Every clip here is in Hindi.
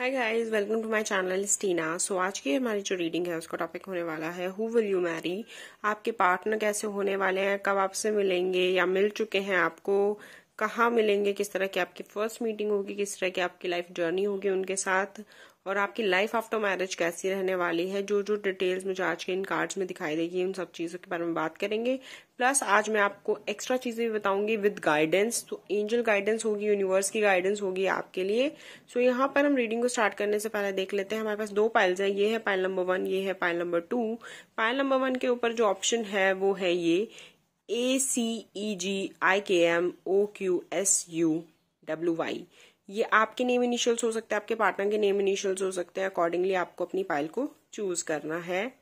Hi guys, welcome to my channel Stina. So आज की हमारी जो रीडिंग है उसका टॉपिक होने वाला है हु विल यू मैरी। आपके पार्टनर कैसे होने वाले हैं, कब आपसे मिलेंगे या मिल चुके हैं, आपको कहाँ मिलेंगे, किस तरह की आपकी फर्स्ट मीटिंग होगी, किस तरह की आपकी लाइफ जर्नी होगी उनके साथ, और आपकी लाइफ आफ्टर मैरिज कैसी रहने वाली है। जो जो डिटेल्स मुझे आज के इन कार्ड्स में दिखाई देगी उन सब चीजों के बारे में बात करेंगे। प्लस आज मैं आपको एक्स्ट्रा चीजें भी बताऊंगी विद गाइडेंस। तो एंजल गाइडेंस होगी, यूनिवर्स की गाइडेंस होगी आपके लिए। सो यहाँ पर हम रीडिंग को स्टार्ट करने से पहले देख लेते हैं। हमारे पास दो पाइल्स है, ये है पाइल नंबर 1, ये है पाइल नंबर 2। पाइल नंबर 1 के ऊपर जो ऑप्शन है वो है ये ACEGIKMOQSUWY। ये आपके नेम इनिशियल्स हो सकते हैं, आपके पार्टनर के नेम इनिशियल्स हो सकते हैं। अकॉर्डिंगली आपको अपनी पाइल को चूज करना है।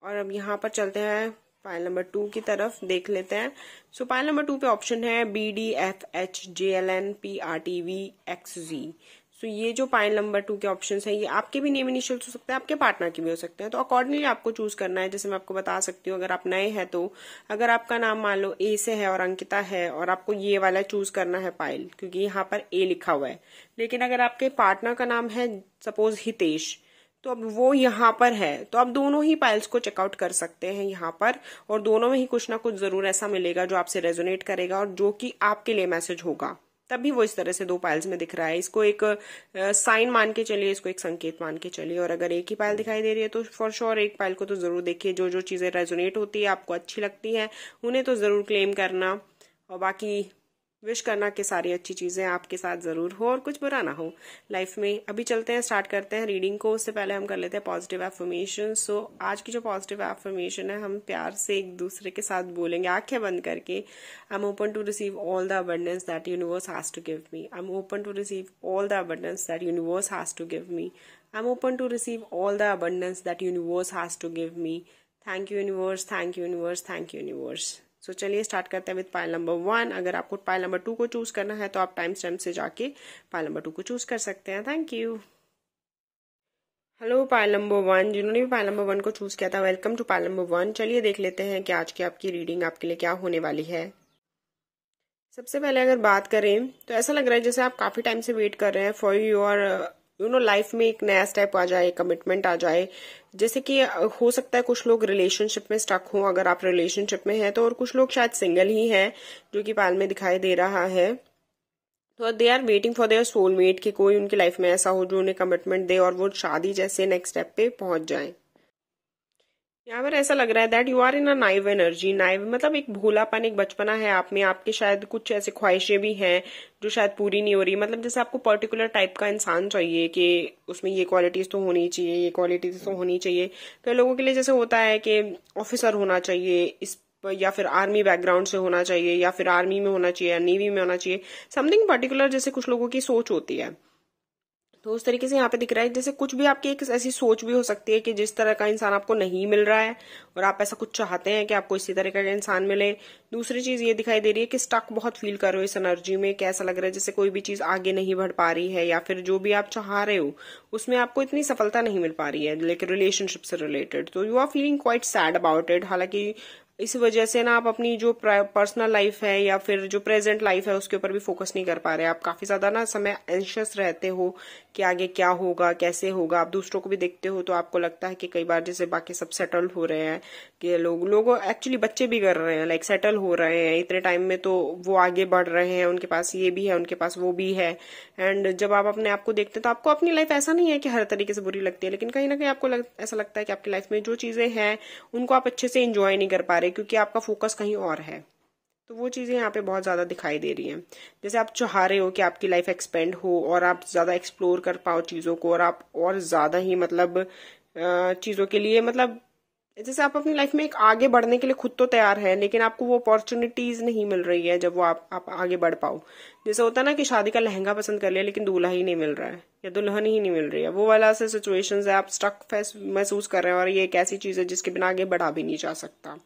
और अब यहाँ पर चलते हैं पाइल नंबर 2 की तरफ, देख लेते हैं। सो पाइल नंबर 2 पे ऑप्शन है BDFHJLNPRTVXZ। सो ये जो पाइल नंबर 2 के ऑप्शंस हैं ये आपके भी नेम इनिशियल्स हो सकते हैं, आपके पार्टनर के भी हो सकते हैं। तो अकॉर्डिंगली आपको चूज करना है। जैसे मैं आपको बता सकती हूँ, अगर आप नए हैं तो अगर आपका नाम मान लो ए से है और अंकिता है और आपको ये वाला चूज करना है पाइल, क्योंकि यहाँ पर ए लिखा हुआ है। लेकिन अगर आपके पार्टनर का नाम है सपोज हितेश, तो अब वो यहाँ पर है, तो आप दोनों ही पाइल्स को चेकआउट कर सकते हैं यहाँ पर। और दोनों में ही कुछ ना कुछ जरूर ऐसा मिलेगा जो आपसे रेजोनेट करेगा और जो कि आपके लिए मैसेज होगा। तभी वो इस तरह से दो पाइल्स में दिख रहा है। इसको एक साइन मान के चलिए, इसको एक संकेत मान के चलिए। और अगर एक ही पाइल दिखाई दे रही है तो फॉर श्योर एक पाइल को तो जरूर देखिए। जो जो चीजें रेजोनेट होती है, आपको अच्छी लगती है, उन्हें तो जरूर क्लेम करना, और बाकी विश करना कि सारी अच्छी चीजें आपके साथ जरूर हो और कुछ बुरा ना हो लाइफ में। अभी चलते हैं, स्टार्ट करते हैं रीडिंग को। उससे पहले हम कर लेते हैं पॉजिटिव एफर्मेशन। सो आज की जो पॉजिटिव एफर्मेशन है, हम प्यार से एक दूसरे के साथ बोलेंगे आंखें बंद करके। I am open to receive all the abundance that universe has to give me. I am open to receive all the abundance that universe has to give me. I am open to receive all the abundance that universe has to give me. Thank you universe, thank you universe, thank you universe. So चलिए स्टार्ट करते हैं विद पाइल नंबर 1। अगर आपको पाइल नंबर 2 को चूज करना है तो आप टाइम स्टैम्प से जाके पाइल नंबर 2 को चूज कर सकते हैं। Thank you. Hello pile number 1, जिन्होंने भी पाइल नंबर 1 को चूज किया था, वेलकम टू पाइल नंबर 1। चलिए देख लेते हैं कि आज की आपकी रीडिंग आपके लिए क्या होने वाली है। सबसे पहले अगर बात करें तो ऐसा लग रहा है जैसे आप काफी टाइम से वेट कर रहे हैं फॉर योर लाइफ में एक नया स्टेप आ जाए, कमिटमेंट आ जाए। जैसे कि हो सकता है कुछ लोग रिलेशनशिप में स्टक हो, अगर आप रिलेशनशिप में हैं तो, और कुछ लोग शायद सिंगल ही हैं जो कि पाल में दिखाई दे रहा है। तो they are waiting for their soulmate कि कोई उनकी लाइफ में ऐसा हो जो उन्हें कमिटमेंट दे और वो शादी जैसे नेक्स्ट स्टेप पे पहुंच जाए। यहाँ पर ऐसा लग रहा है that you are in a naive energy. Naive मतलब एक भोलापन, एक बचपना है आप में। आपके शायद कुछ ऐसे ख्वाहिशें भी हैं जो शायद पूरी नहीं हो रही। मतलब जैसे आपको पर्टिकुलर टाइप का इंसान चाहिए कि उसमें ये क्वालिटीज तो होनी चाहिए, ये क्वालिटीज तो होनी चाहिए। कई लोगों के लिए जैसे होता है कि ऑफिसर होना चाहिए इस, या फिर आर्मी बैकग्राउंड से होना चाहिए, या फिर आर्मी में होना चाहिए, या नेवी में होना चाहिए, समथिंग पर्टिकुलर जैसे कुछ लोगों की सोच होती है। तो उस तरीके से यहाँ पे दिख रहा है जैसे कुछ भी आपकी एक ऐसी सोच भी हो सकती है कि जिस तरह का इंसान आपको नहीं मिल रहा है और आप ऐसा कुछ चाहते हैं कि आपको इसी तरह का इंसान मिले। दूसरी चीज ये दिखाई दे रही है कि स्टक बहुत फील कर रहे हो इस एनर्जी में, कि ऐसा लग रहा है जैसे कोई भी चीज आगे नहीं बढ़ पा रही है, या फिर जो भी आप चाह रहे हो उसमें आपको इतनी सफलता नहीं मिल पा रही है, लेकिन रिलेशनशिप से रिलेटेड। तो you are feeling quite sad about it. हालांकि इस वजह से ना आप अपनी जो पर्सनल लाइफ है या फिर जो प्रेजेंट लाइफ है उसके ऊपर भी फोकस नहीं कर पा रहे। आप काफी ज्यादा ना समय एंशियस रहते हो कि आगे क्या होगा, कैसे होगा। आप दूसरों को भी देखते हो तो आपको लगता है कि कई बार जैसे बाकी सब सेटल हो रहे हैं, कि लोग एक्चुअली बच्चे भी कर रहे हैं, लाइक सेटल हो रहे हैं इतने टाइम में, तो वो आगे बढ़ रहे हैं, उनके पास ये भी है, उनके पास वो भी है। एंड जब आप अपने आप को देखते हैं तो आपको अपनी लाइफ ऐसा नहीं है कि हर तरीके से बुरी लगती है, लेकिन कहीं ना कहीं आपको ऐसा लगता है कि आपकी लाइफ में जो चीजें हैं उनको आप अच्छे से एंजॉय नहीं कर पा रहे क्योंकि आपका फोकस कहीं और है। तो वो चीजें यहाँ पे बहुत ज्यादा दिखाई दे रही हैं। जैसे आप चाह रहे हो कि आपकी लाइफ एक्सपेंड हो और आप ज्यादा एक्सप्लोर कर पाओ चीजों को, और आप और ज्यादा ही मतलब चीजों के लिए, मतलब जैसे आप अपनी लाइफ में एक आगे बढ़ने के लिए खुद तो तैयार है, लेकिन आपको वो अपॉर्चुनिटीज नहीं मिल रही है जब वो आप आगे बढ़ पाओ। जैसे होता है ना कि शादी का लहंगा पसंद कर लिया लेकिन दूल्हा ही नहीं मिल रहा है या दुल्हन ही नहीं मिल रही है, वो वाला ऐसे सिचुएशंस है, आप स्टक महसूस कर रहे हैं। और ये एक ऐसी चीज है जिसके बिना आगे बढ़ा भी नहीं जा सकता।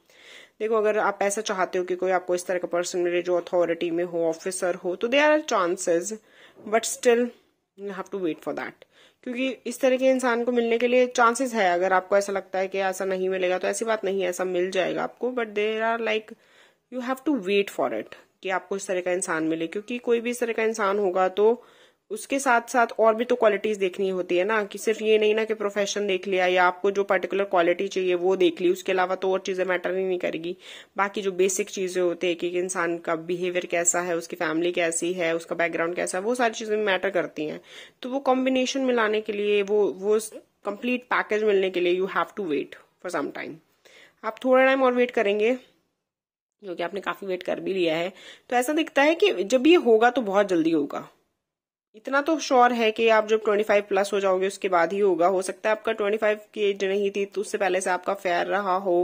देखो, अगर आप ऐसा चाहते हो कि कोई आपको इस तरह का पर्सन मिले जो अथॉरिटी में हो, ऑफिसर हो, तो there are chances, but still you have to wait for that. क्योंकि इस तरह के इंसान को मिलने के लिए चांसेस है। अगर आपको ऐसा लगता है कि ऐसा नहीं मिलेगा तो ऐसी बात नहीं है, ऐसा मिल जाएगा आपको, but there are like you have to wait for it कि आपको इस तरह का इंसान मिले। क्योंकि कोई भी इस तरह का इंसान होगा तो उसके साथ साथ और भी तो क्वालिटीज देखनी होती है ना, कि सिर्फ ये नहीं ना कि प्रोफेशन देख लिया या आपको जो पर्टिकुलर क्वालिटी चाहिए वो देख ली, उसके अलावा तो और चीजें मैटर ही नहीं करेगी। बाकी जो बेसिक चीजें होती है कि इंसान का बिहेवियर कैसा है, उसकी फैमिली कैसी है, उसका बैकग्राउंड कैसा है, वो सारी चीजें मैटर करती हैं। तो वो कॉम्बिनेशन मिलाने के लिए, वो कंप्लीट पैकेज मिलने के लिए you have to wait for some time. आप थोड़ा टाइम और वेट करेंगे, क्योंकि आपने काफी वेट कर भी लिया है, तो ऐसा दिखता है कि जब ये होगा तो बहुत जल्दी होगा। इतना तो श्योर है कि आप जब 25 प्लस हो जाओगे उसके बाद ही होगा। हो सकता है आपका 25 की एज नहीं थी तो उससे पहले से आपका फेयर रहा हो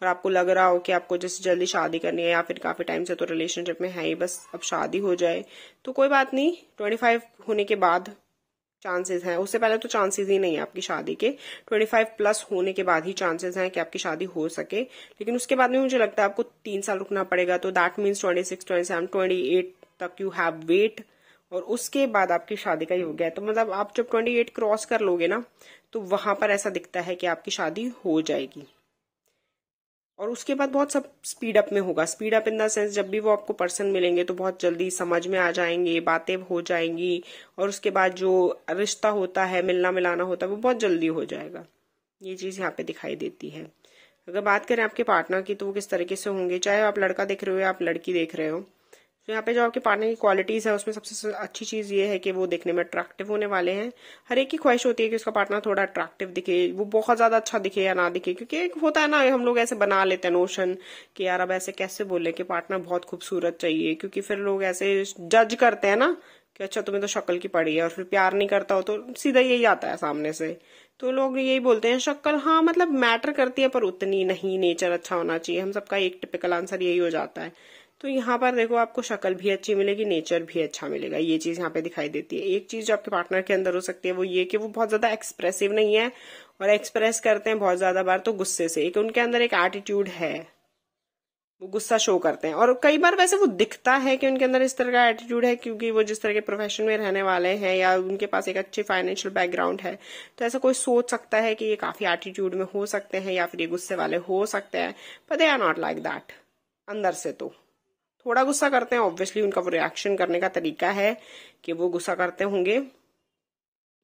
और आपको लग रहा हो कि आपको जैसे जल्दी शादी करनी है, या फिर काफी टाइम से तो रिलेशनशिप में है ही, बस अब शादी हो जाए। तो कोई बात नहीं, 25 होने के बाद चांसेस हैं, उससे पहले तो चांसेस ही नहीं है आपकी शादी के। 25 प्लस होने के बाद ही चांसेस हैं कि आपकी शादी हो सके। लेकिन उसके बाद में मुझे लगता है आपको 3 साल रुकना पड़ेगा। तो दैट मीन्स 26, 27, 28 तक यू हैव वेट, और उसके बाद आपकी शादी का योग है। तो मतलब आप जब 28 क्रॉस कर लोगे ना, तो वहां पर ऐसा दिखता है कि आपकी शादी हो जाएगी। और उसके बाद बहुत सब स्पीड अप में होगा। Speed up in the sense, जब भी वो आपको पर्सन मिलेंगे तो बहुत जल्दी समझ में आ जाएंगे, बातें हो जाएंगी, और उसके बाद जो रिश्ता होता है, मिलना मिलाना होता है, वो बहुत जल्दी हो जाएगा। ये चीज यहाँ पे दिखाई देती है। अगर बात करें आपके पार्टनर की, तो वो किस तरीके से होंगे, चाहे आप लड़का देख रहे हो या आप लड़की देख रहे हो। तो यहाँ पे जो आपके पार्टनर की क्वालिटीज है, उसमें सबसे अच्छी चीज ये है कि वो देखने में अट्रैक्टिव होने वाले हैं। हर एक की ख्वाहिश होती है कि उसका पार्टनर थोड़ा अट्रैक्टिव दिखे, वो बहुत ज्यादा अच्छा दिखे या ना दिखे, क्योंकि एक होता है ना, हम लोग ऐसे बना लेते हैं नोशन कि यार अब ऐसे कैसे बोले कि पार्टनर बहुत खूबसूरत चाहिए, क्योंकि फिर लोग ऐसे जज करते हैं ना कि अच्छा तुम्हें तो शक्ल की पड़ी है, और फिर प्यार नहीं करता हो तो सीधा यही आता है सामने से। तो लोग यही बोलते हैं शक्ल हाँ मतलब मैटर करती है पर उतनी नहीं, नेचर अच्छा होना चाहिए। हम सबका एक टिपिकल आंसर यही हो जाता है। तो यहाँ पर देखो, आपको शक्ल भी अच्छी मिलेगी, नेचर भी अच्छा मिलेगा। ये चीज यहाँ पे दिखाई देती है। एक चीज जो आपके पार्टनर के अंदर हो सकती है वो ये कि वो बहुत ज्यादा एक्सप्रेसिव नहीं है, और एक्सप्रेस करते हैं बहुत ज्यादा बार तो गुस्से से। एक उनके अंदर एक एटीट्यूड है, वो गुस्सा शो करते हैं। और कई बार वैसे वो दिखता है कि उनके अंदर इस तरह का एटीट्यूड है, क्योंकि वो जिस तरह के प्रोफेशन में रहने वाले हैं या उनके पास एक अच्छी फाइनेंशियल बैकग्राउंड है, तो ऐसा कोई सोच सकता है कि ये काफी एटीट्यूड में हो सकते हैं या फिर ये गुस्से वाले हो सकते हैं, पर they are not like that. अंदर से तो थोड़ा गुस्सा करते हैं, ऑब्वियसली उनका वो रिएक्शन करने का तरीका है कि वो गुस्सा करते होंगे,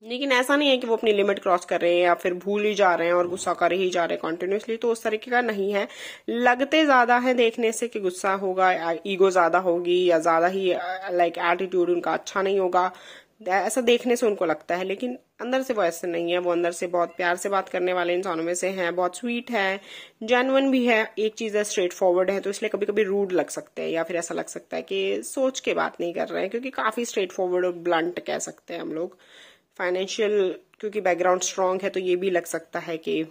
लेकिन ऐसा नहीं है कि वो अपनी लिमिट क्रॉस कर रहे हैं या फिर भूल ही जा रहे हैं और गुस्सा कर ही जा रहे हैं कॉन्टिन्यूसली। तो उस तरीके का नहीं है। लगते ज्यादा है देखने से कि गुस्सा होगा, ईगो ज्यादा होगी, या ज्यादा ही लाइक एटीट्यूड उनका अच्छा नहीं होगा, ऐसा देखने से उनको लगता है। लेकिन अंदर से वो ऐसे नहीं है। वो अंदर से बहुत प्यार से बात करने वाले इंसानों में से हैं, बहुत स्वीट है, जेन्युइन भी है। एक चीज है, स्ट्रेट फॉरवर्ड है, तो इसलिए कभी कभी रूड लग सकते हैं, या फिर ऐसा लग सकता है कि सोच के बात नहीं कर रहे हैं, क्योंकि काफी स्ट्रेट फॉरवर्ड और ब्लंट कह सकते हैं हम लोग। फाइनेंशियल क्योंकि बैकग्राउंड स्ट्रांग है, तो ये भी लग सकता है कि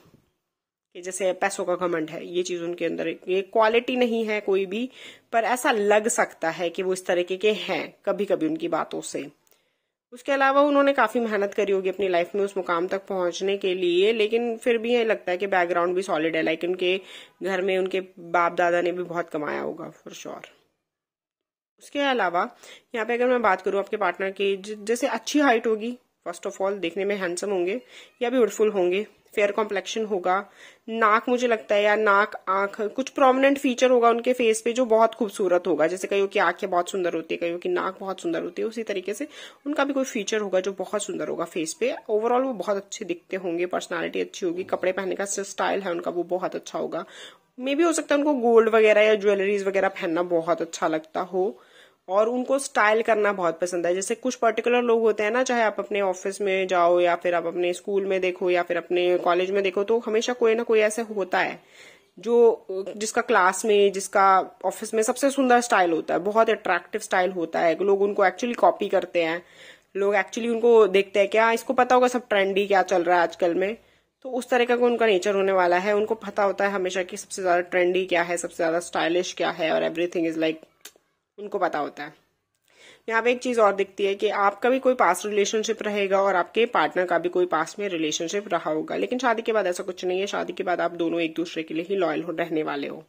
जैसे पैसों का घमंड है, ये चीज उनके अंदर, ये क्वालिटी नहीं है कोई भी, पर ऐसा लग सकता है कि वो इस तरीके के हैं कभी कभी उनकी बातों से। उसके अलावा उन्होंने काफी मेहनत करी होगी अपनी लाइफ में उस मुकाम तक पहुंचने के लिए, लेकिन फिर भी ये लगता है कि बैकग्राउंड भी सॉलिड है। लाइक उनके घर में उनके बाप दादा ने भी बहुत कमाया होगा फॉर श्योर। उसके अलावा यहाँ पे अगर मैं बात करूँ आपके पार्टनर की, जैसे अच्छी हाइट होगी, फर्स्ट ऑफ ऑल देखने में हैंडसम होंगे या ब्यूटीफुल होंगे, फेयर कॉम्प्लेक्शन होगा, नाक मुझे लगता है, या नाक आंख कुछ प्रोमिनेंट फीचर होगा उनके फेस पे जो बहुत खूबसूरत होगा। जैसे कईयों की आंखें बहुत सुंदर होती है, कईयों की नाक बहुत सुंदर होती है, उसी तरीके से उनका भी कोई फीचर होगा जो बहुत सुंदर होगा फेस पे। ओवरऑल वो बहुत अच्छे दिखते होंगे, पर्सनालिटी अच्छी होगी, कपड़े पहनने का स्टाइल है उनका वो बहुत अच्छा होगा। मे भी हो सकता है उनको गोल्ड वगैरह या ज्वेलरीज वगैरह पहनना बहुत अच्छा लगता हो, और उनको स्टाइल करना बहुत पसंद है। जैसे कुछ पर्टिकुलर लोग होते हैं ना, चाहे आप अपने ऑफिस में जाओ या फिर आप अपने स्कूल में देखो या फिर अपने कॉलेज में देखो, तो हमेशा कोई ना कोई ऐसे होता है जो जिसका क्लास में, जिसका ऑफिस में सबसे सुंदर स्टाइल होता है, बहुत अट्रैक्टिव स्टाइल होता है। लोग उनको एक्चुअली कॉपी करते हैं, लोग एक्चुअली उनको देखते हैं, क्या इसको पता होगा सब ट्रेंडी क्या चल रहा है आजकल में। तो उस तरह का उनका नेचर होने वाला है। उनको पता होता है हमेशा कि सबसे ज्यादा ट्रेंडी क्या है, सबसे ज्यादा स्टाइलिश क्या है, और एवरीथिंग इज लाइक उनको पता होता है। यहाँ पे एक चीज और दिखती है कि आपका भी कोई पास्ट रिलेशनशिप रहेगा और आपके पार्टनर का भी कोई पास्ट में रिलेशनशिप रहा होगा, लेकिन शादी के बाद ऐसा कुछ नहीं है। शादी के बाद आप दोनों एक दूसरे के लिए ही लॉयल रहने वाले हो,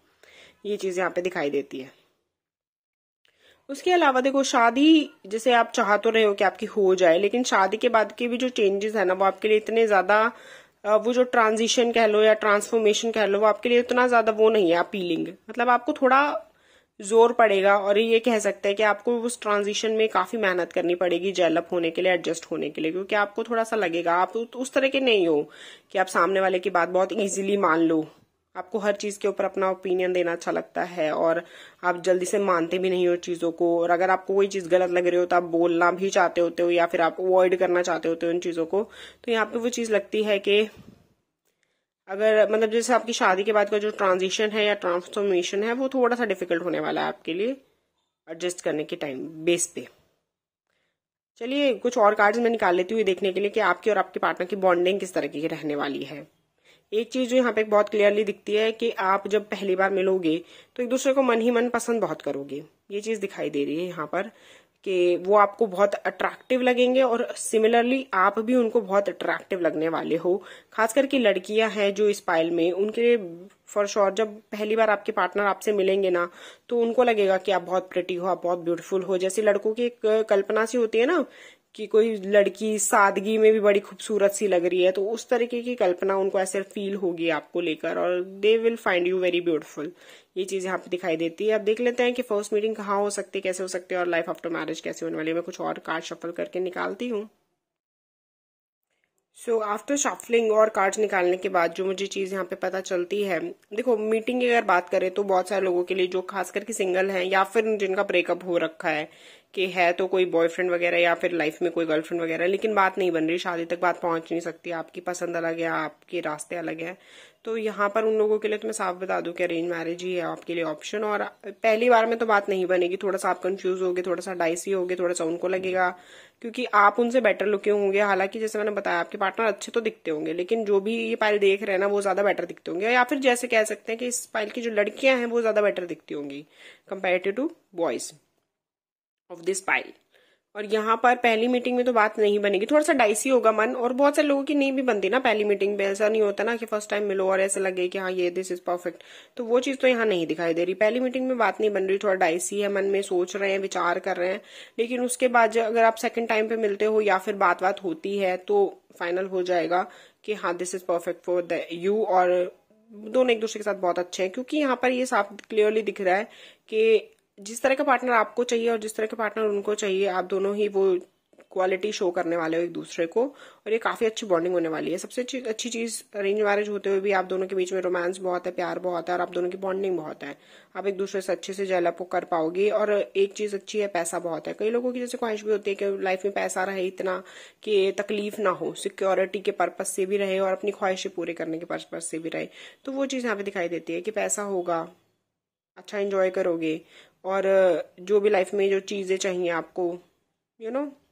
ये चीज यहाँ पे दिखाई देती है। उसके अलावा देखो, शादी जैसे आप चाह तो रहे हो कि आपकी हो जाए, लेकिन शादी के बाद के भी जो चेंजेस है ना, वो आपके लिए इतने ज्यादा, वो जो ट्रांजिशन कह लो या ट्रांसफॉर्मेशन कह लो, वो आपके लिए इतना ज्यादा वो नहीं है अपीलिंग। मतलब आपको थोड़ा जोर पड़ेगा, और ये कह सकते हैं कि आपको उस ट्रांजिशन में काफी मेहनत करनी पड़ेगी डेवलप होने के लिए, एडजस्ट होने के लिए, क्योंकि आपको थोड़ा सा लगेगा, आप उस तरह के नहीं हो कि आप सामने वाले की बात बहुत इजीली मान लो। आपको हर चीज के ऊपर अपना ओपिनियन देना अच्छा लगता है, और आप जल्दी से मानते भी नहीं हो चीजों को, और अगर आपको कोई चीज गलत लग रही हो तो आप बोलना भी चाहते होते हो, या फिर आप अवॉइड करना चाहते होते हो उन चीजों को। तो यहाँ पे वो चीज लगती है कि अगर मतलब जैसे आपकी शादी के बाद का जो ट्रांजिशन है या ट्रांसफॉर्मेशन है, वो थोड़ा सा डिफिकल्ट होने वाला है आपके लिए एडजस्ट करने के टाइम बेस पे। चलिए कुछ और कार्ड्स मैं निकाल लेती हूँ देखने के लिए कि आपकी और आपके पार्टनर की बॉन्डिंग किस तरह की रहने वाली है। एक चीज जो यहाँ पे बहुत क्लियरली दिखती है कि आप जब पहली बार मिलोगे तो एक दूसरे को मन ही मन पसंद बहुत करोगे। ये चीज दिखाई दे रही है यहाँ पर कि वो आपको बहुत अट्रैक्टिव लगेंगे, और सिमिलरली आप भी उनको बहुत अट्रैक्टिव लगने वाले हो। खास करके लड़कियां हैं जो इस पाइल में, उनके फॉर श्योर जब पहली बार आपके पार्टनर आपसे मिलेंगे ना, तो उनको लगेगा कि आप बहुत प्रिटी हो, आप बहुत ब्यूटीफुल हो। जैसे लड़कों की एक कल्पना सी होती है ना कि कोई लड़की सादगी में भी बड़ी खूबसूरत सी लग रही है, तो उस तरीके की कल्पना उनको ऐसे फील होगी आपको लेकर, और they will find you very beautiful. ये चीज यहाँ पे दिखाई देती है। अब देख लेते हैं कि फर्स्ट मीटिंग कहाँ हो सकती है, कैसे हो सकती है, और लाइफ आफ्टर मैरिज कैसे होने वाली है। मैं कुछ और कार्ड शफल करके निकालती हूँ। सो आफ्टर शफलिंग और कार्ड्स निकालने के बाद जो मुझे चीज यहाँ पे पता चलती है, देखो मीटिंग की अगर बात करें तो बहुत सारे लोगों के लिए जो खास करके सिंगल हैं या फिर जिनका ब्रेकअप हो रखा है, कि है तो कोई बॉयफ्रेंड वगैरह या फिर लाइफ में कोई गर्लफ्रेंड वगैरह, लेकिन बात नहीं बन रही, शादी तक बात पहुंच नहीं सकती, आपकी पसंद अलग है, आपके रास्ते अलग है, तो यहाँ पर उन लोगों के लिए तो मैं साफ बता दूं कि अरेंज मैरिज ही है आपके लिए ऑप्शन। और पहली बार में तो बात नहीं बनेगी, थोड़ा सा आप कंफ्यूज होगे, थोड़ा सा डाइसी होगे, थोड़ा सा उनको लगेगा क्योंकि आप उनसे बेटर लुके होंगे। हालांकि जैसे मैंने बताया आपके पार्टनर अच्छे तो दिखते होंगे, लेकिन जो भी ये पाइल देख रहे हैं ना वो ज्यादा बेटर दिखते होंगे, या फिर जैसे कह सकते हैं कि इस पाइल की जो लड़कियां हैं वो ज्यादा बेटर दिखती होंगी comparative to boys of this pile. और यहाँ पर पहली मीटिंग में तो बात नहीं बनेगी, थोड़ा सा डाइसी होगा मन, और बहुत सारे लोगों की नहीं भी बनती ना पहली मीटिंग पे। ऐसा नहीं होता ना कि फर्स्ट टाइम मिलो और ऐसा लगे कि हाँ ये दिस इज परफेक्ट, तो वो चीज तो यहाँ नहीं दिखाई दे रही। पहली मीटिंग में बात नहीं बन रही, थोड़ा डाइसी है, मन में सोच रहे हैं, विचार कर रहे हैं, लेकिन उसके बाद अगर आप सेकंड टाइम पे मिलते हो या फिर बात होती है तो फाइनल हो जाएगा कि हाँ this is perfect for you, और दोनों एक दूसरे के साथ बहुत अच्छे हैं। क्योंकि यहाँ पर ये साफ क्लियरली दिख रहा है कि जिस तरह का पार्टनर आपको चाहिए और जिस तरह का पार्टनर उनको चाहिए, आप दोनों ही वो क्वालिटी शो करने वाले हो एक दूसरे को, और ये काफी अच्छी बॉन्डिंग होने वाली है। सबसे अच्छी चीज अरेंज मैरिज होते हुए भी आप दोनों के बीच में रोमांस बहुत है, प्यार बहुत है, और आप दोनों की बॉन्डिंग बहुत है, आप एक दूसरे से अच्छे से डेवलप कर पाओगे। और एक चीज अच्छी है, पैसा बहुत है। कई लोगों की जैसे ख्वाहिश भी होती है कि लाइफ में पैसा रहे इतना कि तकलीफ ना हो, सिक्योरिटी के पर्पज से भी रहे और अपनी ख्वाहिशें पूरी करने के पर्पज से भी रहे, तो वो चीज यहाँ पे दिखाई देती है कि पैसा होगा, अच्छा एंजॉय करोगे, और जो भी लाइफ में जो चीजें चाहिए आपको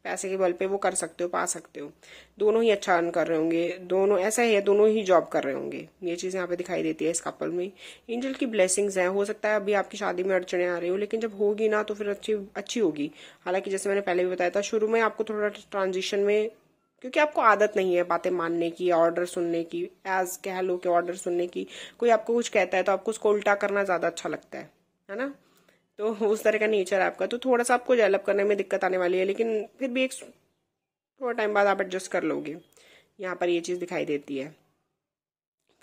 पैसे के बल पे वो कर सकते हो, पा सकते हो। दोनों ही अच्छा अर्न कर रहे होंगे, दोनों ऐसा ही है, दोनों ही जॉब कर रहे होंगे। ये चीज यहाँ पे दिखाई देती है इस कपल में। एंजल की ब्लेसिंग्स हैं। हो सकता है अभी आपकी शादी में अड़चने आ रही हो, लेकिन जब होगी ना तो फिर अच्छी होगी। हालांकि जैसे मैंने पहले भी बताया था, शुरू में आपको थोड़ा ट्रांजिशन में, क्योंकि आपको आदत नहीं है बातें मानने की, ऑर्डर सुनने की, एज कह लो कि ऑर्डर सुनने की। कोई आपको कुछ कहता है तो आपको उसको उल्टा करना ज्यादा अच्छा लगता है ना, तो उस तरह का नेचर है आपका, तो थोड़ा सा आपको डेवलप करने में दिक्कत आने वाली है, लेकिन फिर भी एक थोड़ा टाइम बाद आप एडजस्ट कर लोगे। यहाँ पर ये चीज दिखाई देती है।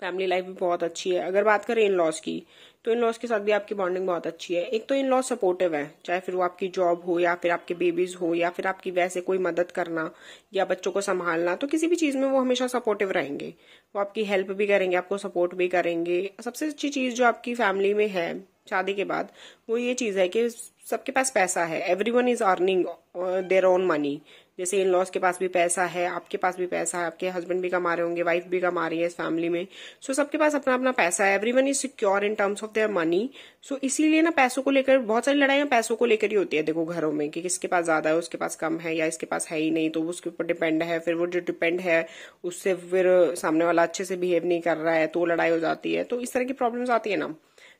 फैमिली लाइफ भी बहुत अच्छी है। अगर बात करें इन लॉज की, तो इन लॉज के साथ भी आपकी बॉन्डिंग बहुत अच्छी है। एक तो इन लॉज सपोर्टिव है, चाहे फिर वो आपकी जॉब हो या फिर आपके बेबीज हो या फिर आपकी वैसे कोई मदद करना या बच्चों को संभालना, तो किसी भी चीज में वो हमेशा सपोर्टिव रहेंगे। वो आपकी हेल्प भी करेंगे, आपको सपोर्ट भी करेंगे। सबसे अच्छी चीज जो आपकी फैमिली में है शादी के बाद, वो ये चीज है कि सबके पास पैसा है। Everyone is earning their own money. जैसे इन लॉज के पास भी पैसा है, आपके पास भी पैसा है, आपके हस्बैंड भी कमा रहे होंगे, वाइफ भी कमा रही है इस फैमिली में। सो सबके पास अपना अपना पैसा है। Everyone is secure in terms of their money. So इसीलिए ना पैसों को लेकर बहुत सारी लड़ाइयां पैसों को लेकर ही होती है। देखो घरों में कि किसके पास ज्यादा है, उसके पास कम है, या इसके पास है ही नहीं, तो उसके ऊपर डिपेंड है। फिर वो जो डिपेंड है उससे फिर सामने वाला अच्छे से बिहेव नहीं कर रहा है तो लड़ाई हो जाती है। तो इस तरह की प्रॉब्लम्स आती है ना,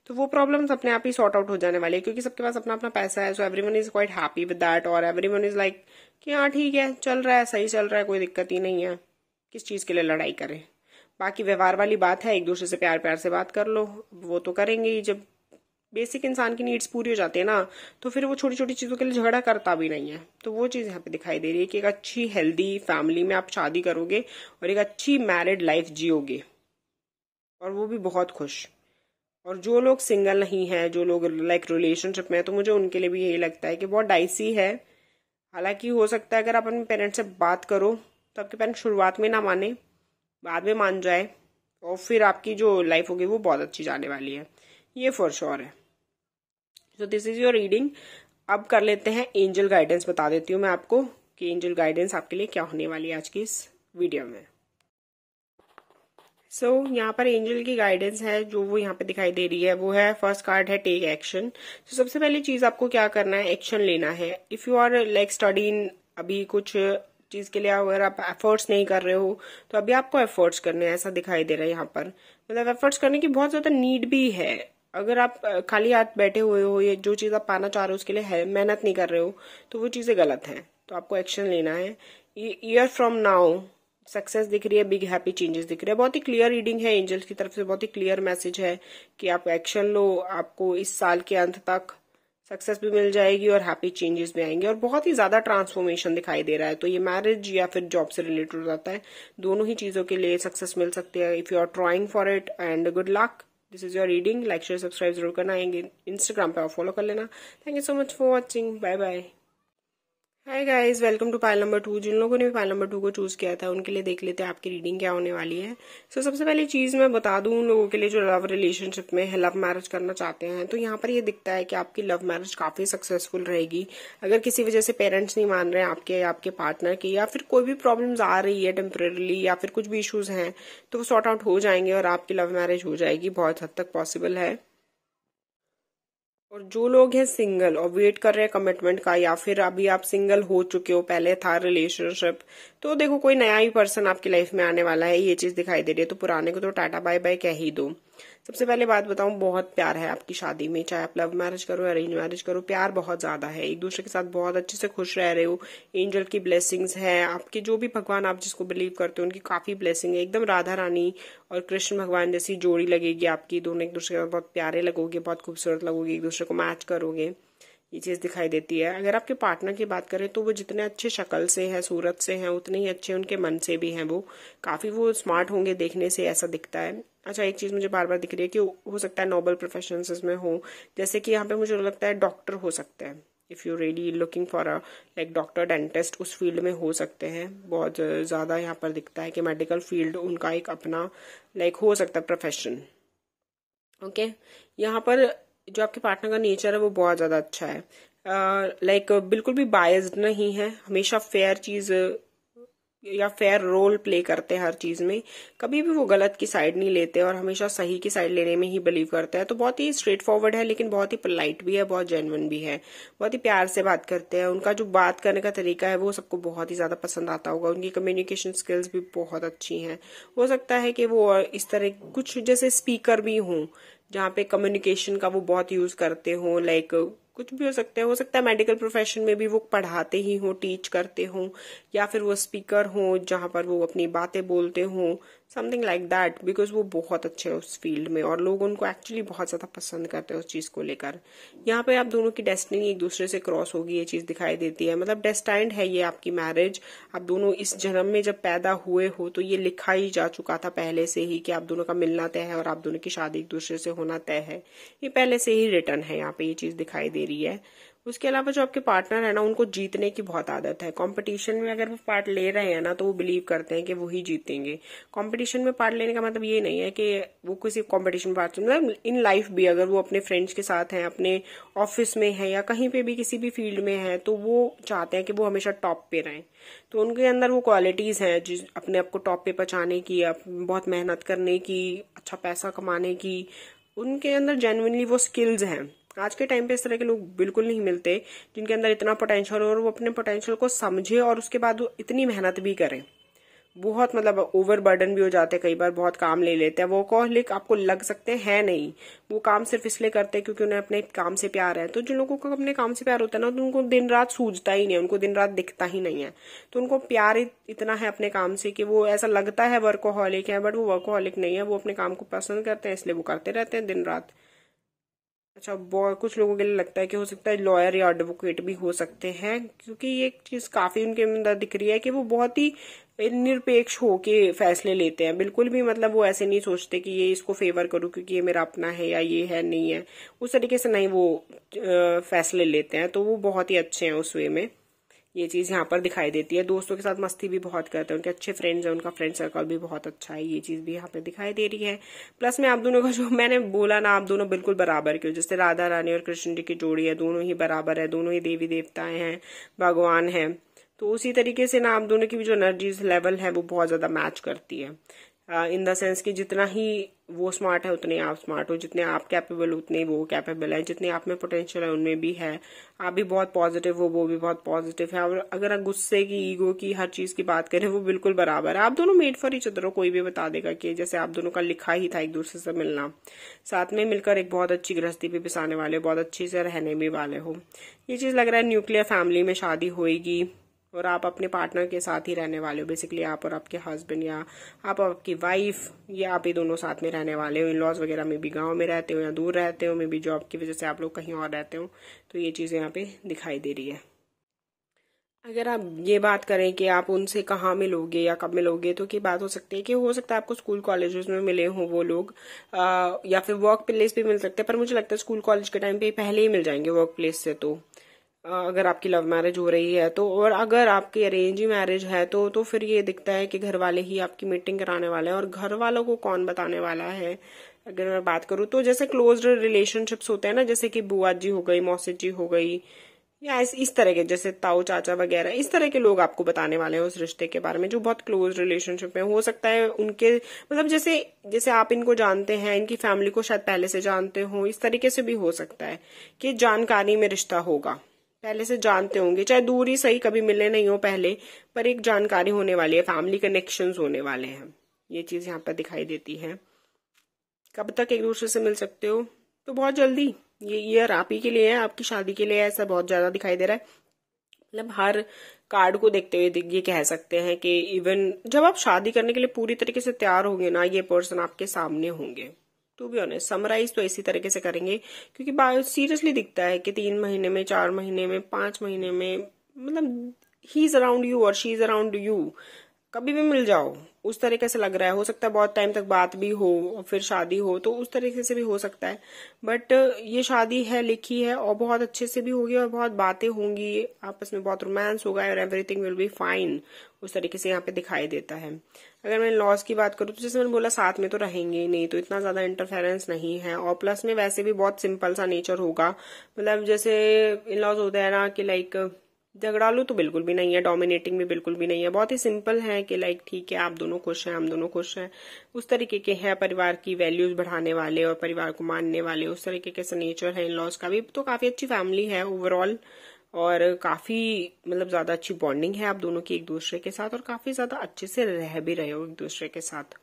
तो वो प्रॉब्लम्स अपने आप ही सॉर्ट आउट हो जाने वाली है, क्योंकि सबके पास अपना अपना पैसा है। So everyone is quite happy with that, और एवरीवन इज लाइक कि हाँ ठीक है, चल रहा है, सही चल रहा है, कोई दिक्कत ही नहीं है, किस चीज के लिए लड़ाई करें। बाकी व्यवहार वाली बात है, एक दूसरे से प्यार प्यार से बात कर लो, वो तो करेंगे ही। जब बेसिक इंसान की नीड्स पूरी हो जाती है ना, तो फिर वो छोटी छोटी चीजों के लिए झगड़ा करता भी नहीं है। तो वो चीज यहाँ पे दिखाई दे रही है कि एक अच्छी हेल्दी फैमिली में आप शादी करोगे और एक अच्छी मैरिड लाइफ जियोगे, और वो भी बहुत खुश। और जो लोग सिंगल नहीं है, जो लोग लाइक रिलेशनशिप में है, तो मुझे उनके लिए भी यही लगता है कि बहुत डाइसी है। हालांकि हो सकता है अगर आप अपने पेरेंट्स से बात करो तो आपके पेरेंट्स शुरुआत में ना माने, बाद में मान जाए, और फिर आपकी जो लाइफ होगी वो बहुत अच्छी जाने वाली है, ये फॉर श्योर है। So this is your reading. अब कर लेते हैं एंजल गाइडेंस। बता देती हूँ मैं आपको कि एंजल गाइडेंस आपके लिए क्या होने वाली है आज की इस वीडियो में। यहाँ पर एंजल की गाइडेंस है जो वो यहाँ पे दिखाई दे रही है, वो है फर्स्ट कार्ड है टेक एक्शन। सबसे पहली चीज आपको क्या करना है, एक्शन लेना है। इफ यू आर लाइक स्टडीing, अभी कुछ चीज के लिए अगर आप एफर्ट्स नहीं कर रहे हो तो अभी आपको एफर्ट्स करने हैं, ऐसा दिखाई दे रहा है यहाँ पर। मतलब एफर्ट्स करने की बहुत ज्यादा नीड भी है। अगर आप खाली हाथ बैठे हुए हो, या जो चीज आप पाना चाह रहे हो उसके लिए मेहनत नहीं कर रहे हो, तो वो चीजें गलत हैं, तो आपको एक्शन लेना है। ईयर फ्रॉम नाउ सक्सेस दिख रही है, बिग हैप्पी चेंजेस दिख रहे हैं। बहुत ही क्लियर रीडिंग है एंजल्स की तरफ से, बहुत ही क्लियर मैसेज है कि आप एक्शन लो, आपको इस साल के अंत तक सक्सेस भी मिल जाएगी और हैप्पी चेंजेस भी आएंगे, और बहुत ही ज्यादा ट्रांसफॉर्मेशन दिखाई दे रहा है। तो ये मैरिज या फिर जॉब से रिलेटेड हो जाता है, दोनों ही चीजों के लिए सक्सेस मिल सकती है if you are trying for it. And good luck. This is your reading. Like share subscribe जरूर करना, इंस्टाग्राम पे फॉलो कर लेना। Thank you so much for watching. Bye bye. Hi guys, welcome to pile number 2। जिन लोगों ने भी पाइल नंबर 2 को चूज किया था उनके लिए देख लेते हैं आपकी रीडिंग क्या होने वाली है। सबसे पहली चीज मैं बता दूं उन लोगों के लिए जो लव रिलेशनशिप में है, लव मैरिज करना चाहते हैं, तो यहाँ पर ये दिखता है कि आपकी लव मैरिज काफी सक्सेसफुल रहेगी। अगर किसी वजह से पेरेंट्स नहीं मान रहे हैं आपके पार्टनर की, या फिर कोई भी प्रॉब्लम्स आ रही है टेम्परेली, या फिर कुछ भी इश्यूज हैं, तो वो सॉर्ट आउट हो जाएंगे और आपकी लव मैरिज हो जाएगी, बहुत हद तक पॉसिबल है। और जो लोग हैं सिंगल और वेट कर रहे हैं कमिटमेंट का, या फिर अभी आप सिंगल हो चुके हो, पहले था रिलेशनशिप, तो देखो कोई नया ही पर्सन आपकी लाइफ में आने वाला है, ये चीज दिखाई दे रही है। तो पुराने को तो टाटा बाय बाय कह ही दो। सबसे पहले बात बताऊं, बहुत प्यार है आपकी शादी में, चाहे आप लव मैरिज करो या अरेंज मैरिज करो, प्यार बहुत ज्यादा है, एक दूसरे के साथ बहुत अच्छे से खुश रह रहे हो। एंजल की ब्लेसिंग्स है आपके, जो भी भगवान आप जिसको बिलीव करते हो उनकी काफी ब्लेसिंग है। एकदम राधा रानी और कृष्ण भगवान जैसी जोड़ी लगेगी आपकी, दोनों एक दूसरे के साथ बहुत प्यारे लगोगे, बहुत खूबसूरत लगोगे, एक दूसरे को मैच करोगे, ये चीज दिखाई देती है। अगर आपके पार्टनर की बात करें तो वो जितने अच्छे शक्ल से है, सूरत से हैं, उतने ही अच्छे उनके मन से भी हैं। वो काफी वो स्मार्ट होंगे देखने से, ऐसा दिखता है। अच्छा, एक चीज मुझे बार बार दिख रही है कि हो सकता है नोबल प्रोफेशंस में हो, जैसे कि यहाँ पे मुझे लगता है डॉक्टर हो सकते हैं। If you really looking for a like doctor, dentist, उस फील्ड में हो सकते हैं। बहुत ज्यादा यहाँ पर दिखता है कि मेडिकल फील्ड उनका एक अपना लाइक हो सकता है प्रोफेशन। ओके, यहाँ पर जो आपके पार्टनर का नेचर है वो बहुत ज्यादा अच्छा है। लाइक बिल्कुल भी बायस्ड नहीं है, हमेशा फेयर चीज या फेयर रोल प्ले करते हैं हर चीज में, कभी भी वो गलत की साइड नहीं लेते और हमेशा सही की साइड लेने में ही बिलीव करते हैं। तो बहुत ही स्ट्रेट फॉरवर्ड है, लेकिन बहुत ही पोलाइट भी है, बहुत जेन्युइन भी है, बहुत ही प्यार से बात करते हैं। उनका जो बात करने का तरीका है वो सबको बहुत ही ज्यादा पसंद आता होगा। उनकी कम्युनिकेशन स्किल्स भी बहुत अच्छी हैं। हो सकता है कि वो इस तरह कुछ जैसे स्पीकर भी हों, जहाँ पे कम्युनिकेशन का वो बहुत यूज करते हो, लाइक कुछ भी हो सकता है मेडिकल प्रोफेशन में भी वो पढ़ाते ही हो, टीच करते हो, या फिर वो स्पीकर हो जहां पर वो अपनी बातें बोलते हो, समथिंग लाइक दैट, बिकॉज वो बहुत अच्छे हैं उस फील्ड में और लोग उनको एक्चुअली बहुत ज्यादा पसंद करते हैं उस चीज को लेकर। यहाँ पे आप दोनों की डेस्टिनी एक दूसरे से क्रॉस होगी, ये चीज दिखाई देती है। मतलब डेस्टाइंड है ये आपकी मैरिज। आप दोनों इस जन्म में जब पैदा हुए हो तो ये लिखा ही जा चुका था पहले से ही कि आप दोनों का मिलना तय है और आप दोनों की शादी एक दूसरे से होना तय है। ये पहले से ही रिटर्न है, यहाँ पे ये चीज दिखाई दे रही है। उसके अलावा जो आपके पार्टनर है ना, उनको जीतने की बहुत आदत है। कंपटीशन में अगर वो पार्ट ले रहे हैं ना, तो वो बिलीव करते हैं कि वो ही जीतेंगे। कंपटीशन में पार्ट लेने का मतलब ये नहीं है कि वो किसी कंपटीशन पार्ट, मतलब इन लाइफ भी अगर वो अपने फ्रेंड्स के साथ हैं, अपने ऑफिस में है, या कहीं पे भी किसी भी फील्ड में है, तो वो चाहते हैं कि वो हमेशा टॉप पे रहें। तो उनके अंदर वो क्वालिटीज हैं जिस अपने आप को टॉप पे पहुंचाने की, बहुत मेहनत करने की, अच्छा पैसा कमाने की, उनके अंदर जेन्युइनली वो स्किल्स हैं। आज के टाइम पे इस तरह के लोग बिल्कुल नहीं मिलते जिनके अंदर इतना पोटेंशियल हो और वो अपने पोटेंशियल को समझे और उसके बाद वो इतनी मेहनत भी करें। बहुत मतलब ओवर बर्डन भी हो जाते हैं, कई बार बहुत काम ले लेते हैं। वो वर्कहॉलिक आपको लग सकते हैं नहीं, वो काम सिर्फ इसलिए करते हैं क्योंकि उन्हें अपने काम से प्यार है। तो जिन लोगों को अपने काम से प्यार होता है ना, तो उनको दिन रात सूझता ही नहीं है, उनको दिन रात दिखता ही नहीं है। तो उनको प्यार इतना है अपने काम से कि वो ऐसा लगता है वर्कहॉलिक है, बट वो वर्कहॉलिक नहीं है। वो अपने काम को पसंद करते हैं, इसलिए वो करते रहते हैं दिन रात। अच्छा, बहुत कुछ लोगों के लिए लगता है कि हो सकता है लॉयर या एडवोकेट भी हो सकते हैं, क्योंकि ये चीज काफी उनके अंदर दिख रही है कि वो बहुत ही निरपेक्ष होके फैसले लेते हैं। बिल्कुल भी मतलब वो ऐसे नहीं सोचते कि ये इसको फेवर करूं क्योंकि ये मेरा अपना है या ये है नहीं है, उस तरीके से नहीं वो फैसले लेते हैं। तो वो बहुत ही अच्छे हैं उस वे में। ये चीज यहाँ पर दिखाई देती है। दोस्तों के साथ मस्ती भी बहुत करते हैं, उनके अच्छे फ्रेंड्स हैं, उनका फ्रेंड सर्कल भी बहुत अच्छा है, ये चीज भी यहाँ पे दिखाई दे रही है। प्लस में आप दोनों का जो मैंने बोला ना, आप दोनों बिल्कुल बराबर के हो। जैसे राधा रानी और कृष्ण जी की जोड़ी है, दोनों ही बराबर है, दोनों ही देवी देवताएं हैं, भगवान है। तो उसी तरीके से ना आप दोनों की भी जो एनर्जीज लेवल है वो बहुत ज्यादा मैच करती है। इन द सेंस कि जितना ही वो स्मार्ट है उतने आप स्मार्ट हो, जितने आप कैपेबल उतने वो कैपेबल है, जितने आप में पोटेंशियल है उनमें भी है। आप भी बहुत पॉजिटिव हो, वो भी बहुत पॉजिटिव है। और अगर आप गुस्से की, ईगो की, हर चीज की बात करें, वो बिल्कुल बराबर है। आप दोनों मेड फॉर ईच अदर हो, कोई भी बता देगा कि जैसे आप दोनों का लिखा ही था एक दूसरे से मिलना, साथ में मिलकर एक बहुत अच्छी गृहस्थी भी बिताने वाले, बहुत अच्छे से रहने भी वाले हो। ये चीज लग रहा है न्यूक्लियर फैमिली में शादी होएगी और आप अपने पार्टनर के साथ ही रहने वाले हो। बेसिकली आप और आपके हस्बैंड, या आप और आपकी वाइफ, या आप ही दोनों साथ में रहने वाले हो। इन लॉज वगैरह में भी गांव में रहते हो या दूर रहते हो, में भी जॉब की वजह से आप लोग कहीं और रहते हो। तो ये चीजें यहाँ पे दिखाई दे रही है। अगर आप ये बात करें कि आप उनसे कहाँ मिलोगे या कब मिलोगे, तो की बात हो सकती है कि हो सकता है आपको स्कूल कॉलेजेस में मिले हों वो लोग, या फिर वर्क प्लेस भी मिल सकते हैं। पर मुझे लगता है स्कूल कॉलेज के टाइम पे पहले ही मिल जाएंगे वर्क प्लेस से। तो अगर आपकी लव मैरिज हो रही है तो, और अगर आपकी अरेंज मैरिज है तो फिर ये दिखता है कि घर वाले ही आपकी मीटिंग कराने वाले हैं। और घर वालों को कौन बताने वाला है, अगर मैं बात करूँ तो जैसे क्लोज रिलेशनशिप्स होते हैं ना, जैसे कि बुआ जी हो गई, मौसी जी हो गई, या इस तरह के, जैसे ताऊ चाचा वगैरह, इस तरह के लोग आपको बताने वाले हैं उस रिश्ते के बारे में जो बहुत क्लोज रिलेशनशिप में हो सकता है। उनके मतलब जैसे जैसे आप इनको जानते हैं, इनकी फैमिली को शायद पहले से जानते हो, इस तरीके से भी हो सकता है कि जानकारी में रिश्ता होगा, पहले से जानते होंगे, चाहे दूर ही सही, कभी मिले नहीं हो पहले, पर एक जानकारी होने वाली है, फैमिली कनेक्शंस होने वाले हैं। ये चीज यहाँ पर दिखाई देती है। कब तक एक दूसरे से मिल सकते हो, तो बहुत जल्दी। ये ईयर आप ही के लिए है, आपकी शादी के लिए, ऐसा बहुत ज्यादा दिखाई दे रहा है। मतलब हर कार्ड को देखते हुए ये कह सकते हैं कि इवन जब आप शादी करने के लिए पूरी तरीके से तैयार होंगे ना, ये पर्सन आपके सामने होंगे। टू बी ऑनेस्ट, समराइज तो इसी तरीके से करेंगे, क्योंकि सीरियसली दिखता है कि 3 महीने में, 4 महीने में, 5 महीने में, मतलब ही इज अराउंड यू और शी इज अराउंड यू, कभी भी मिल जाओ, उस तरीके से लग रहा है। हो सकता है बहुत टाइम तक बात भी हो और फिर शादी हो, तो उस तरीके से भी हो सकता है। बट ये शादी है, लिखी है, और बहुत अच्छे से भी होगी, और बहुत बातें होंगी आपस में, बहुत रोमांस होगा, और एवरीथिंग विल बी फाइन। उस तरीके से यहाँ पे दिखाई देता है। अगर मैं लॉस की बात करूँ तो जैसे मैंने बोला, साथ में तो रहेंगे ही नहीं, तो इतना ज्यादा इंटरफेरेंस नहीं है। और प्लस में वैसे भी बहुत सिंपल सा नेचर होगा। मतलब जैसे इन लॉज होता है ना कि लाइक झगड़ालू तो बिल्कुल भी नहीं है, डोमिनेटिंग भी बिल्कुल भी नहीं है, बहुत ही सिंपल है कि लाइक ठीक है, आप दोनों खुश हैं, हम दोनों खुश हैं, उस तरीके के हैं। परिवार की वैल्यूज बढ़ाने वाले और परिवार को मानने वाले, उस तरीके के नेचर है इन लॉज का भी। तो काफी अच्छी फैमिली है ओवरऑल, और काफी मतलब ज्यादा अच्छी बॉन्डिंग है आप दोनों की एक दूसरे के साथ, और काफी ज्यादा अच्छे से रह भी रहे हो एक दूसरे के साथ।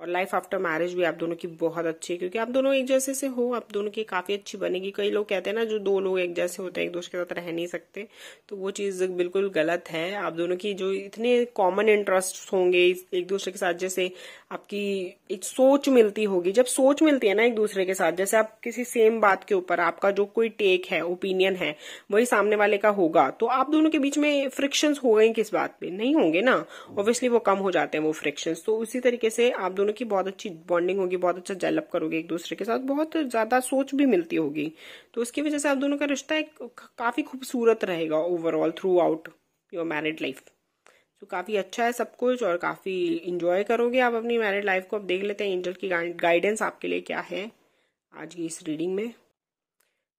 और लाइफ आफ्टर मैरिज भी आप दोनों की बहुत अच्छी है, क्योंकि आप दोनों एक जैसे से हो, आप दोनों की काफी अच्छी बनेगी। कई लोग कहते हैं ना, जो दो लोग एक जैसे होते हैं एक दूसरे के साथ रह नहीं सकते, तो वो चीज बिल्कुल गलत है। आप दोनों की जो इतने कॉमन इंटरेस्ट होंगे एक दूसरे के साथ, जैसे आपकी एक सोच मिलती होगी, जब सोच मिलती है ना एक दूसरे के साथ, जैसे आप किसी सेम बात के ऊपर आपका जो कोई टेक है, ओपिनियन है, वही सामने वाले का होगा, तो आप दोनों के बीच में फ्रिक्शंस हो गए किस बात पे, नहीं होंगे ना, ऑब्वियसली वो कम हो जाते हैं वो फ्रिक्शंस। तो उसी तरीके से आप दोनों की बहुत अच्छी बॉन्डिंग होगी, बहुत अच्छा डेवलप करोगे एक दूसरे के साथ, बहुत ज्यादा सोच भी मिलती होगी, तो उसकी वजह से आप दोनों का रिश्ता एक काफी खूबसूरत रहेगा overall through out your married life. तो काफी अच्छा है सब कुछ, और काफी इंजॉय करोगे आप अपनी मैरिड लाइफ को। अब देख लेते हैं एंजल की गाइडेंस आपके लिए क्या है आज की इस रीडिंग में।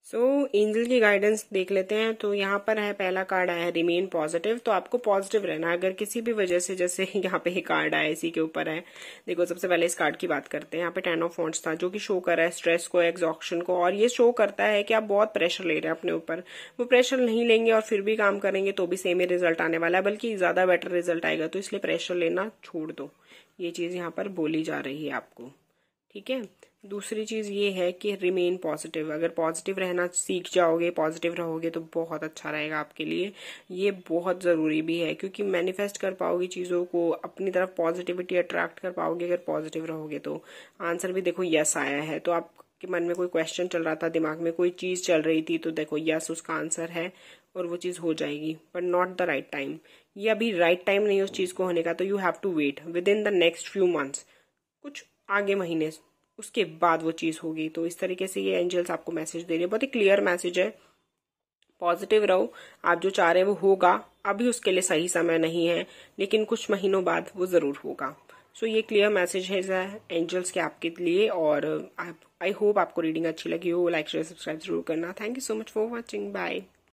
एंजल की गाइडेंस देख लेते हैं। तो यहाँ पर है, पहला कार्ड आया है रिमेन पॉजिटिव। तो आपको पॉजिटिव रहना है, अगर किसी भी वजह से, जैसे यहाँ पे कार्ड आया इसी के ऊपर है। देखो, सबसे पहले इस कार्ड की बात करते हैं। यहाँ पे 10 ऑफ वॉन्ड्स था, जो कि शो कर रहा है स्ट्रेस को, एग्जॉक्शन को, और ये शो करता है कि आप बहुत प्रेशर ले रहे हैं अपने ऊपर। वो प्रेशर नहीं लेंगे और फिर भी काम करेंगे तो भी सेम ही रिजल्ट आने वाला है, बल्कि ज्यादा बेटर रिजल्ट आएगा। तो इसलिए प्रेशर लेना छोड़ दो, ये चीज यहाँ पर बोली जा रही है आपको, ठीक है। दूसरी चीज ये है कि रिमेन पॉजिटिव। अगर पॉजिटिव रहना सीख जाओगे, पॉजिटिव रहोगे, तो बहुत अच्छा रहेगा आपके लिए। ये बहुत जरूरी भी है, क्योंकि मैनिफेस्ट कर पाओगे चीजों को, अपनी तरफ पॉजिटिविटी अट्रैक्ट कर पाओगे अगर पॉजिटिव रहोगे। तो आंसर भी देखो यस आया है, तो आप आपके मन में कोई क्वेश्चन चल रहा था, दिमाग में कोई चीज़ चल रही थी, तो देखो यस उसका आंसर है और वो चीज़ हो जाएगी, but not the right time. ये अभी राइट टाइम नहीं है उस चीज़ को होने का, तो you have to wait within the next few months, कुछ आगे महीने, उसके बाद वो चीज़ होगी। तो इस तरीके से ये एंजल्स आपको मैसेज दे रही है, बहुत ही क्लियर मैसेज है। पॉजिटिव रहो, आप जो चाह रहे हैं वो होगा, अभी उसके लिए सही समय नहीं है, लेकिन कुछ महीनों बाद वो ज़रूर होगा। सो ये क्लियर मैसेज है एंजल्स के आपके लिए। और आई होप आपको रीडिंग अच्छी लगी हो। लाइक शेयर सब्सक्राइब जरूर करना। Thank you so much for watching. Bye.